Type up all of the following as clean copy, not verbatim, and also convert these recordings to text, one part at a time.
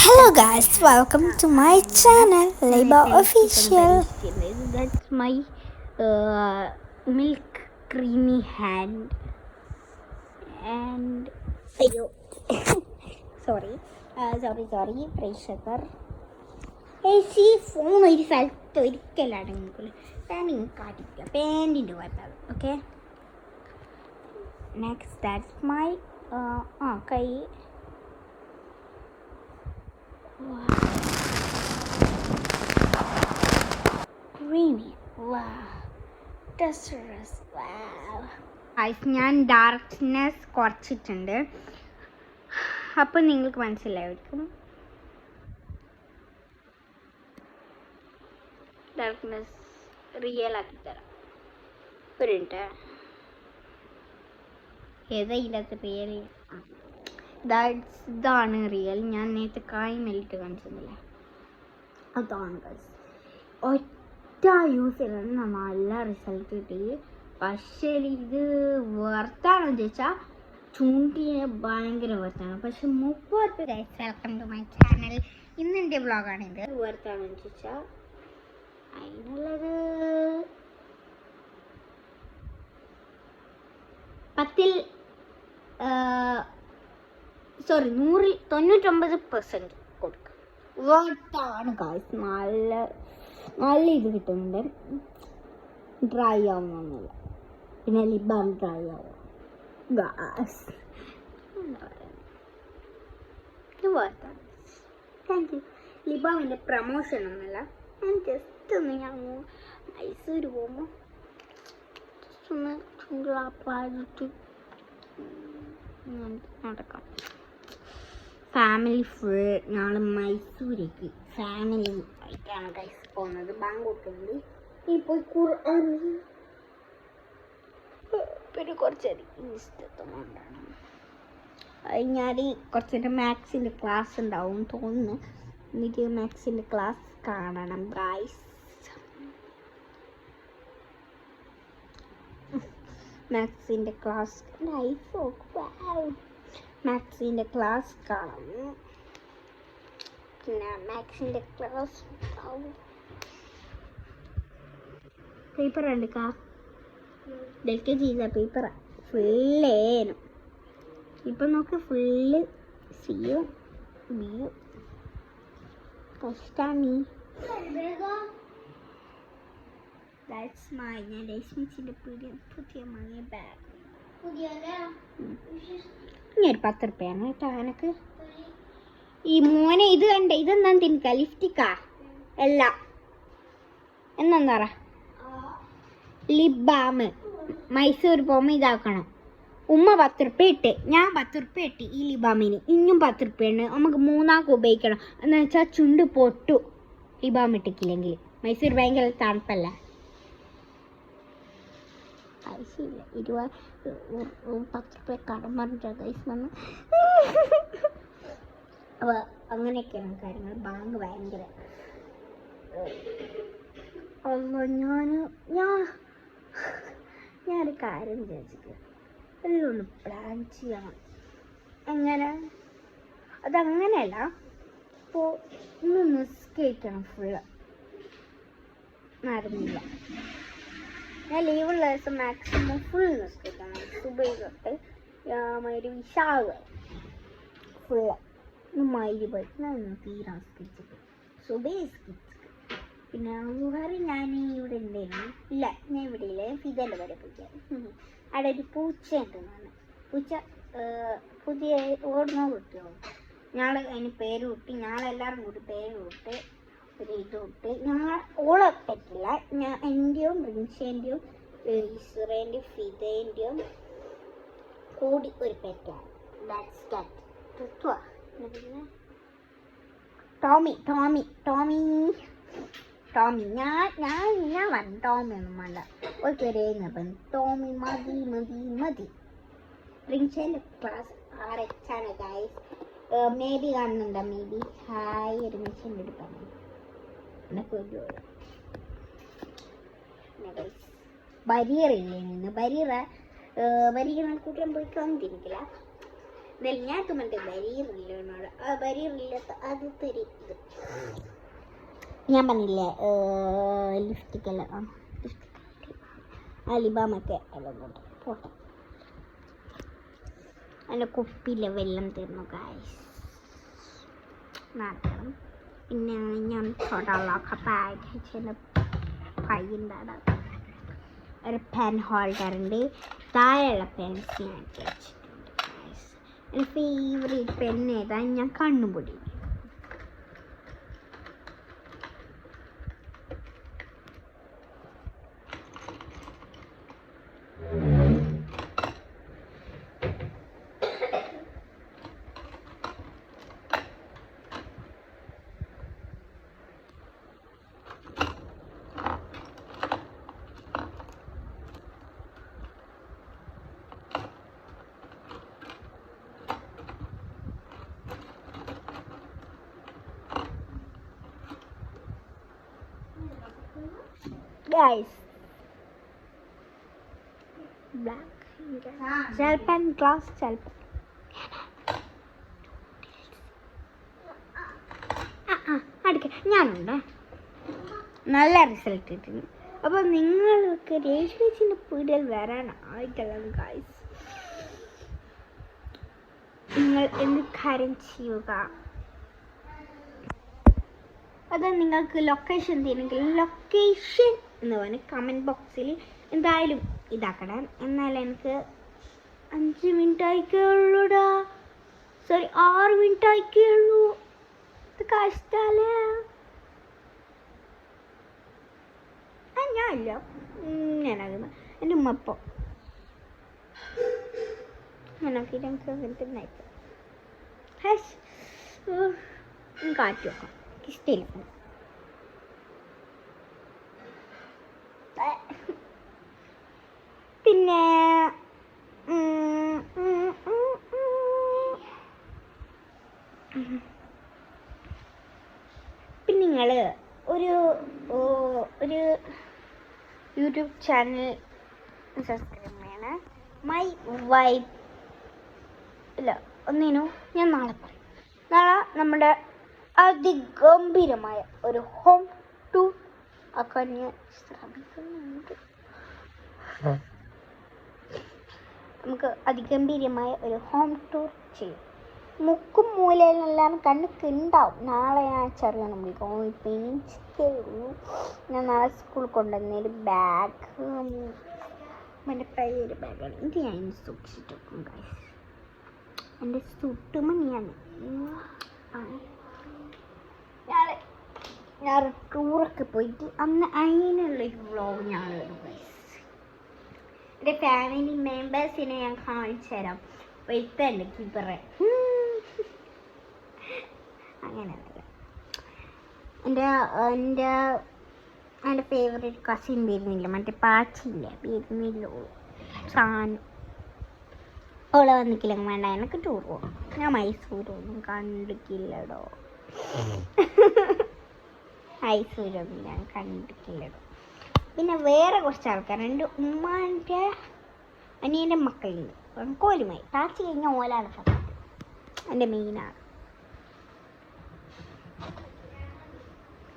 Hello guys, welcome to my channel, Labor Official. That's my milk creamy hand and sorry, പ്രേക്ഷകർ ഈ phone ഒരു സ്ഥലത്ത് ഒരിക്കലും അടങ്ങിക്കില്ല. Panting കാട്ടില്ല, പാൻറ്റിൻ്റെ കുഴപ്പമാണ്. ഓക്കെ, നെക്സ്റ്റ് ദാറ്റ്സ് മൈ കൈ. Creamy. Wow. Texturous. Wow. ഞാൻ darkness കുറച്ചിട്ടുണ്ട്, അപ്പം നിങ്ങൾക്ക് മനസ്സിലായിരിക്കും. ഡാർക്ക്നെസ് റിയൽ ആക്കി തരാം. ഒരു മിനിറ്റ്, ഏതാ ഇല്ലാത്ത റിയൽ? ഇതാണ് റിയൽ. ഞാൻ നേരത്തെ കായ് മെല്ലിട്ട് കാണിച്ചിരുന്നില്ല, അതാണ് ഗൈസ്. ഒറ്റ യൂസ് ചെയ്യണം, നല്ല റിസൾട്ട് കിട്ടി. പക്ഷേ ഇത് വെർത്താണോ ചോദിച്ചാൽ ചൂണ്ടിന് ഭയങ്കര വെർത്താണ്. പക്ഷെ 30 guys, welcome to my channel. ഇന്നെൻ്റെ വ്ളോഗാണിത്. വെർത്താണോ ചോദിച്ചാൽ അതിനുള്ളത് 99% കൊടുക്കുക. വെർത്താണ് ഗൈസ്. നല്ല ഇത് കിട്ടുന്നുണ്ട്. ഡ്രൈ ആവുന്നൊന്നുമില്ല. പിന്നെ ലിബാം ഡ്രൈ ആവും ഗാസ്. എന്താ പറയുക, താങ്ക് യു. ലിബാമിൻ്റെ പ്രമോഷൻ ഒന്നുമല്ല, ഞാൻ ജസ്റ്റ് ഒന്ന് മൈസൂർ പോകുമ്പോൾ ജസ്റ്റ് ഒന്ന് ചൂടാപ്പാടിട്ട് നടക്കാം. ഫാമിലി ഫുൾ ഞങ്ങൾ മൈസൂരേക്ക് ഫാമിലി ആയിട്ടാണ് ഗൈസ് പോകുന്നത്. ബാങ്കോട്ടുണ്ട്. ഇപ്പോൾ പിന്നെ കുറച്ചധികം ഇഷ്ടത്തോണ്ടാണ്. ഞാൻ കുറച്ചിട്ട് മാത്സിൻ്റെ ക്ലാസ് ഉണ്ടാവും തോന്നുന്നു. എനിക്ക് മാത്സിൻ്റെ ക്ലാസ് കാണണം ഗൈസ്. മാത്സിൻ്റെ ക്ലാസ് മാത്സിൻ്റെ ക്ലാസ് കാണും. പിന്നെ മാത്സിൻ്റെ ക്ലാസ് പേപ്പർ എടുക്കാ LKG പേപ്പറാണ് ഫുള്ളേനും. ഇപ്പം നോക്ക്, ഫുള്ള് സിയും ബിയും കഷ്ടാമി. ദാറ്റ്സ് മൈ ഞാൻ രശ്മിച്ചിൻ്റെ പുതിയ മങ്ങിയ ബാഗ്. ഇനി ഒരു 10 രൂപയാണ് കേട്ടോ എനിക്ക്. ഈ മോനെ ഇത് കണ്ട, ഇതെന്താ തിന്നിക്ക? ലിഫ്റ്റിക്കാ അല്ല, എന്താ ലിപ് ബാം. മൈസൂർ പോകുമ്പോൾ ഇതാക്കണം. ഉമ്മ 10 രൂപ ഇട്ട്, ഞാൻ 10 രൂപ ഇട്ട് ഈ ലിബാമിന്. ഇനിയും 10 രൂപയാണ്. നമുക്ക് 3 ഉപയോഗിക്കണം. എന്ന് വെച്ചാൽ ചുണ്ട് പൊട്ടു ലിബാം ഇട്ടിക്കില്ലെങ്കിൽ. മൈസൂർ ഭയങ്കര തണുപ്പല്ല. ആവശ്യമില്ല 10 രൂപ കടം പറഞ്ഞിട്ട് ഗൈസ് വന്ന്. അപ്പോൾ അങ്ങനെയൊക്കെയാണ് കാര്യങ്ങൾ. ബാങ്ക് ഭയങ്കര ഞാനൊരു കാര്യം വിചാരിച്ചിട്ട് എല്ലാം ഒന്ന് പ്ലാൻ ചെയ്യണം. എങ്ങനെ? അതങ്ങനെയല്ല, ഇപ്പോൾ ഒന്ന് നിസ്കരിക്കണം. ഫുള്ള് നടന്നില്ല. ഞാൻ ലീവുള്ള ദിവസം മാക്സിമം ഫുൾ നിസ്കരിക്കണം. സുബൈ തൊട്ട് വിശാഖ ഫുള്ള് മൈരി പോയി ഞാൻ തീരെ നിസ്കരിച്ചിട്ട് സുബൈ നിസ്കരിച്ചു. പിന്നെ ലുഹറി ഞാൻ ഇവിടെ ഉണ്ടായിരുന്നു. ഇല്ല, ഞാൻ ഇവിടെ ഇല്ല, ഫിദൻ്റെ വരെ പോയിക്കാൻ. അവിടെ ഒരു പൂച്ച ഉണ്ടെന്നാണ്. പൂച്ച പുതിയ ഓടുന്ന കിട്ടിയോ. ഞങ്ങൾ അതിന് പേര് കൂട്ടി, ഞങ്ങളെല്ലാവരും കൂടി പേര് കൂട്ടി ഒരു ഇത് വിട്ട്. ഞങ്ങൾ ഓളെ പറ്റില്ല, എൻ്റെയും റിൻഷേൻ്റെയും ഇസ്രേൻ്റെയും ഫിദേൻ്റെയും കൂടി ഒരു പെറ്റാണ്. ദാറ്റ്സ് കാറ്റ്. പിന്നെ ടോമി ടോമി ടോമി ടോമി ഞാൻ പറഞ്ഞു ടോമി ഒന്നും വേണ്ട, ഒരു പേരേന്ന് ടോമി മതി മതി മതി. റിൻഷേൻ്റെ ക്ലാസ് 6 ഗൈസ്. മേ ബി കാണുന്നുണ്ടോ? മേ ബി ഹായ് റിൻഷേൻ്റെ എടുക്കാൻ ബരീറില്ലേ നിന്ന് ബരീറ കൂട്ടാൻ പോയി കാണിട്ടിരിക്കില്ല. എന്നാലും ഞാൻ മറ്റേ വരിയിറില്ലോട് ആ വരിയിറില്ലാത്ത ആദ്യത്തെ ഒരു ഇത് ഞാൻ പറഞ്ഞില്ലേ ലിപ്സ്റ്റിക് എല്ലാം അലിബാമൊക്കെ എല്ലാം കൊണ്ട് പോട്ടെ. അതിൻ്റെ കുപ്പിയിലെ വെള്ളം തീർന്നു ഗൈസ്, നടക്കണം. പിന്നെ ഞാൻ തൊടാളൊക്കെ പാക്കേജിൻ്റെ കയ്യുണ്ടാണ്. ഒരു പെൻ ഹോൾഡറുണ്ട്, താഴെയുള്ള പെൻസ് ഞാൻ വെച്ചിട്ടുണ്ട് ഗൈസ്. എൻ്റെ ഫേവറേറ്റ് പെൻ ഏതാ? ഞാൻ കണ്ണുപൊടി. Guys, black gel pen, glass gel pen. ഞാനുണ്ട്, നല്ല റിസൾട്ട് കിട്ടുന്നു. അപ്പോൾ നിങ്ങൾക്ക് രേഷ്മേച്ചിൻ്റെ പീടികയിൽ വരാനായിട്ടല്ല ഗൈസ്, നിങ്ങൾ എന്ത് കാര്യം ചെയ്യുക, അത് നിങ്ങൾക്ക് ലൊക്കേഷൻ തരുമെങ്കിൽ ലൊക്കേഷൻ എന്ന് പറഞ്ഞ് കമൻറ്റ് ബോക്സിൽ എന്തായാലും ഇതാക്കണം. എന്നാൽ എനിക്ക് 5 മിനിറ്റ് ആയിക്കുള്ളൂടാ, സോറി 6 മിനിറ്റ് ആയിക്കുള്ളൂ. ഇത് കഷ്ടല്ലേ? ഞാനില്ല, ഞാനാകുന്ന എൻ്റെ ഉമ്മപ്പോൾ ഞാനാക്കിയിട്ട് എനിക്ക് അങ്ങനത്തെ നയിപ്പ് കാറ്റ് വെക്കാം, ഇഷ്ടമില്ല. പിന്നെ നിങ്ങൾ ഒരു യൂട്യൂബ് ചാനൽ സബ്സ്ക്രൈബ് ചെയ്യണം. മൈ വൈബ് ഇല്ല ഒന്നിനു ഞാൻ നാളെ പറയും. നാളെ നമ്മുടെ അതിഗംഭീരമായ ഒരു ഹോം ടൂർ ആക്കാൻ ഞാൻ ശ്രമിക്കുന്നുണ്ട്. നമുക്ക് അതിഗംഭീരമായ ഒരു ഹോം ടൂർ ചെയ്യും. മുക്കും മൂലയിലെല്ലാം കണ്ണൊക്കെ ഉണ്ടാവും. നാളെ ഞാൻ ചെറിയണം വിളിക്കും. പെൻസിലേ ഉള്ളൂ. ഞാൻ നാളെ സ്കൂളിൽ കൊണ്ടുവന്നൊരു ബാഗ്, എൻ്റെ പഴയൊരു ബാഗാണ്. ഇത് ഞാൻ സൂക്ഷിച്ചിട്ട് വെക്കും ഗൈസ്. എൻ്റെ സുട്ടുമണിയാണ്. ഞാൻ ടൂറൊക്കെ പോയിട്ട് അന്ന് അതിനുള്ളൊരു വ്ളോഗ് ഞാൻ ഇടും ഗൈസ്. എൻ്റെ ഫാമിലി മെമ്പേഴ്സിനെ ഞാൻ കാണിച്ചു തരാം. വരുത്തണ്ട് കീപ്പറെ അങ്ങനെ എൻ്റെ ഫേവറേറ്റ് കസിൻ വരുന്നില്ല, മറ്റേ പാച്ചില്ല വരുന്നില്ലോ സാധനം. ഓളെ വന്നിക്കില്ല വേണ്ട, എനിക്ക് ടൂർ പോകും. ഞാൻ മൈസൂരൊന്നും കണ്ടിട്ടില്ലടോ, മൈസൂരൊന്നും ഞാൻ കണ്ടിട്ടില്ലടോ. പിന്നെ വേറെ കുറച്ച് ആൾക്കാരുണ്ട്, ഉമ്മാൻ്റെ അനിയൻ്റെ മക്കളുണ്ട്, കോലുമായി പാച്ചി കഴിഞ്ഞാൽ ഓലാണ് ഫസ്റ്റ് എൻ്റെ മെയിനാണ്.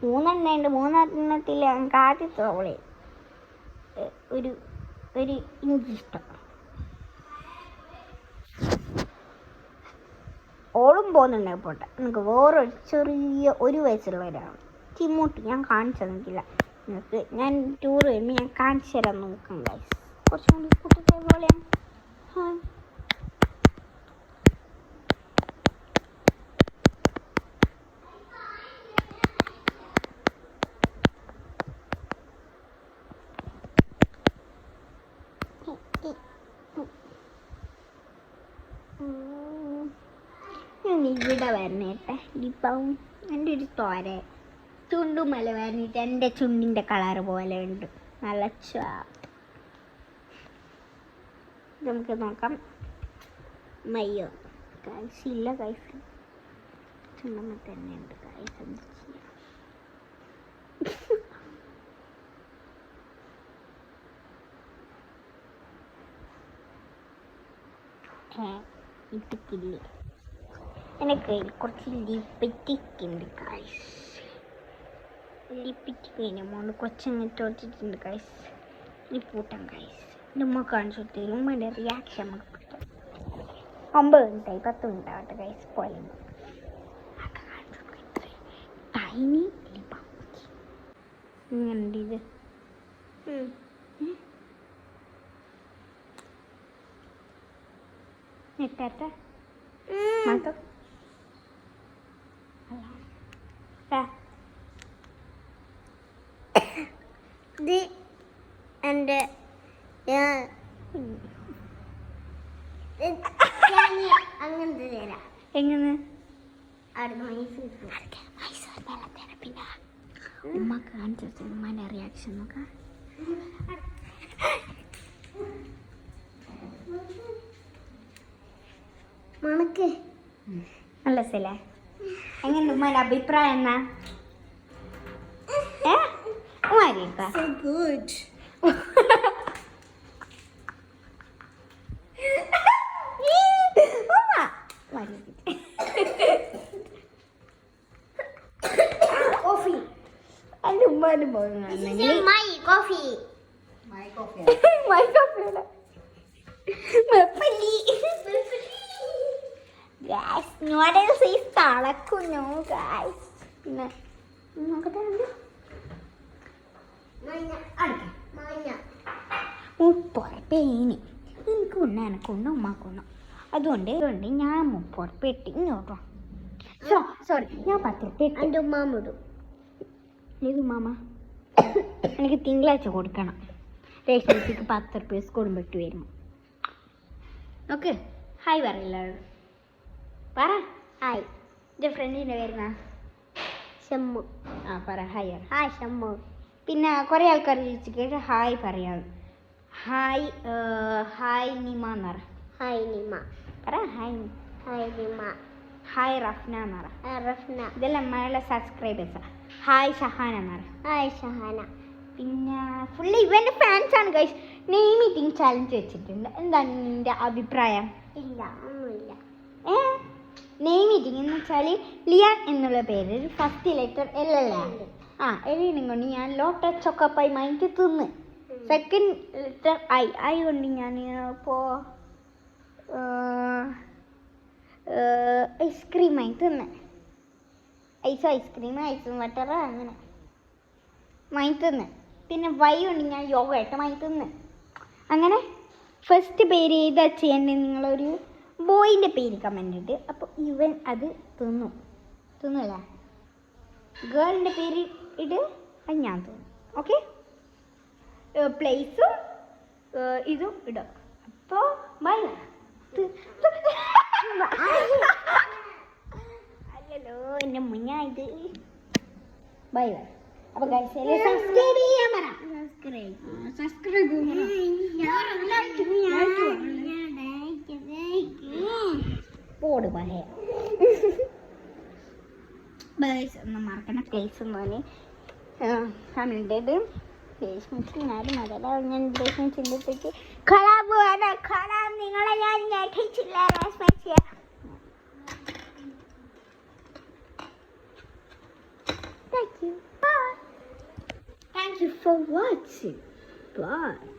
3 എണ്ണമുണ്ട്. 3 ഞങ്ങൾക്ക് ആദ്യത്തെ ഓളെ ഒരു എനിക്കിഷ്ടം. ഓളും പോകുന്നുണ്ടെങ്കിൽ പോട്ടെ. എനിക്ക് വേറൊരു ചെറിയ 1 വയസ്സുള്ള ഒരാളാണ് ചിമ്മൂട്ടി. ഞാൻ കാണിച്ചു തന്നിട്ടില്ല നിങ്ങൾക്ക്. ഞാൻ ടൂർ വരുമ്പോൾ ഞാൻ കാണിച്ചു തരാൻ നോക്കാം ഗൈസ്. കുറച്ചും കൂടി കൂട്ടിത്തെ പോലെയാണ്. ഞാൻ ഇവിടെ വരണേട്ടെ. ഇപ്പം എൻ്റെ ഒരു തോര ചുണ്ടുമല വരണിട്ട് എൻ്റെ ചുണ്ടിൻ്റെ കളറ് പോലെ ഉണ്ട്. നല്ല നമുക്ക് നോക്കാം. മയ്യോ കൈസ് ഇല്ല, കൈസ് ചുണ്ടമ്മ തന്നെ ഉണ്ട്. കൈസ് എന്ത് ചെയ്യാം? ലിപ്സ്റ്റിക്കില്ലേ, എൻ്റെ കയ്യിൽ കുറച്ച് ലിപ്സ്റ്റിക് ഉണ്ട് ഗൈസ്. ലിപ്സ്റ്റിക് കഴിഞ്ഞ മോണ്ട് കുറച്ചങ്ങ് തോറ്റിട്ടുണ്ട് ഗൈസ്. ഇനി പൂട്ടാം ഗൈസ്. ഉമ്മ കാണിച്ചു കൊടുത്തു. ഉമ്മയുടെ റിയാക്ഷൻ നമുക്ക് കിട്ടും. 9 മിനിറ്റായി, 10 മിനിറ്റ് ആവട്ടെ ഗൈസ്. പോലെ ടൈനി ഇങ്ങനുണ്ട് ഇത്. നെറ്റാറ്റ മാത്തോ ഇത് എൻ്റെ അങ്ങനത്തെ തരാം. എങ്ങനെ പിന്നെ ഉമ്മ കാണിച്ചു ഉമ്മൻ്റെ റിയാക്ഷൻ നോക്കാം. മണക്ക് നല്ല സ്ഥലേ. എങ്ങനെ ഉമ്മൻ്റെ അഭിപ്രായം എന്നാ? കോഫി എൻ്റെ ഉമ്മാൻ്റെ പോകുന്നെങ്കിൽ തളക്കുന്നു ഗായ്സ്. പിന്നെ നോക്കട്ടെ പേന് എനിക്ക് ഉണ്ണ എനക്കൊണ്ണ ഉമ്മാക്കൊണ്ണ. അതുകൊണ്ട് ഞാൻ 30 ഉറുപ്പിക ഇട്ട് ഇങ്ങോട്ടോ. സോറി, ഞാൻ 10 ഉറുപ്പിക ഇട്ട്. എൻ്റെ ഉമ്മാമ ഇടും. ഏത് ഉമ്മാമ? എനിക്ക് തിങ്കളാഴ്ച കൊടുക്കണം. റേഷൻസിക്ക് 10 ഉറുപ്പിക സ്കൂളും വിട്ട് വരുമ്പോൾ. ഓക്കെ, ഹായ് പറയില്ല. പറ ഹായ്. എൻ്റെ ഫ്രണ്ടിൻ്റെ പേരുന്ന ഷമ്മു. ആ പറ ഹായ്. ഹായ് ഷമ്മു. പിന്നെ കുറേ ആൾക്കാർ ചോദിച്ചു കേട്ട് ഹായ് പറയാം. ഹായ് ഹായ് നിമ എന്ന് പറ. ഹായ് നിമ പറ. Hi hi Nima. Hi Rafna എന്ന് പറ. റഫ്ന. ഇതെല്ലാം നമ്മളുടെ സബ്സ്ക്രൈബേഴ്സാണ്. ഹായ് ഷഹാന എന്ന് പറ. ഹായ് ഷഹാന. പിന്നെ ഫുള്ള് ഇവൻ്റെ ഫാൻസാണ് ഗൈസ്. നെയിം മീറ്റിംഗ് ചാലഞ്ച് വെച്ചിട്ടുണ്ട്. എന്താണ് നിൻ്റെ അഭിപ്രായം? ഇല്ല, ഒന്നുമില്ല. നെയിം മീറ്റിംഗ് എന്ന് വെച്ചാൽ ലിയാൻ എന്നുള്ള പേര് ഫസ്റ്റ് ലെറ്റർ എൽ അല്ലേ? എല്ലാം കൊണ്ട് ഞാൻ ലോട്ടസ് ചോക്കപ്പായി വാങ്ങിച്ച് തിന്ന്. സെക്കൻഡ് ലെറ്റർ ഐ കൊണ്ട് ഞാൻ ഇപ്പോൾ ഐസ്ക്രീം വാങ്ങി തിന്ന്. ഐസ്ക്രീം ഐസും വട്ടർ അങ്ങനെ വാങ്ങി തിന്ന്. പിന്നെ വൈ കൊണ്ട് ഞാൻ യോഗ വാങ്ങി തിന്ന്. അങ്ങനെ ഫസ്റ്റ് പേര് ഏതാ ചെയ്യേണ്ടത്? നിങ്ങളൊരു ബോയിൻ്റെ പേര് കമൻ്റ് ഇട്ട്. അപ്പോൾ ഇവൻ അത് തിന്നല്ലേ. ഗേളിൻ്റെ പേര് ഇട്, അത് ഞാൻ തിന്നും. ഓക്കെ, പ്ലേസും ഇതും ഇടും. അപ്പോൾ ബൈ. അല്ലല്ലോ എൻ്റെ മുന്നായത്. Bye bye. അപ്പോൾ സബ്സ്ക്രൈബ് ചെയ്യാൻ പറ. സബ്സ്ക്രൈബ് പോട് പറയാ. ബേസ് ഒന്നും മറക്കണ പ്ലേസ് എന്ന് ഫാമിലിൻ്റേത് ബേസ്മെൻറ്റിനാലും അതല്ല. ഞാൻ ബേസ്മെൻറ്റിൻ്റെത്തേക്ക് കളാം നിങ്ങളെ ഞാൻ ഞെട്ടിച്ചില്ല. Thank you for watching. Bye.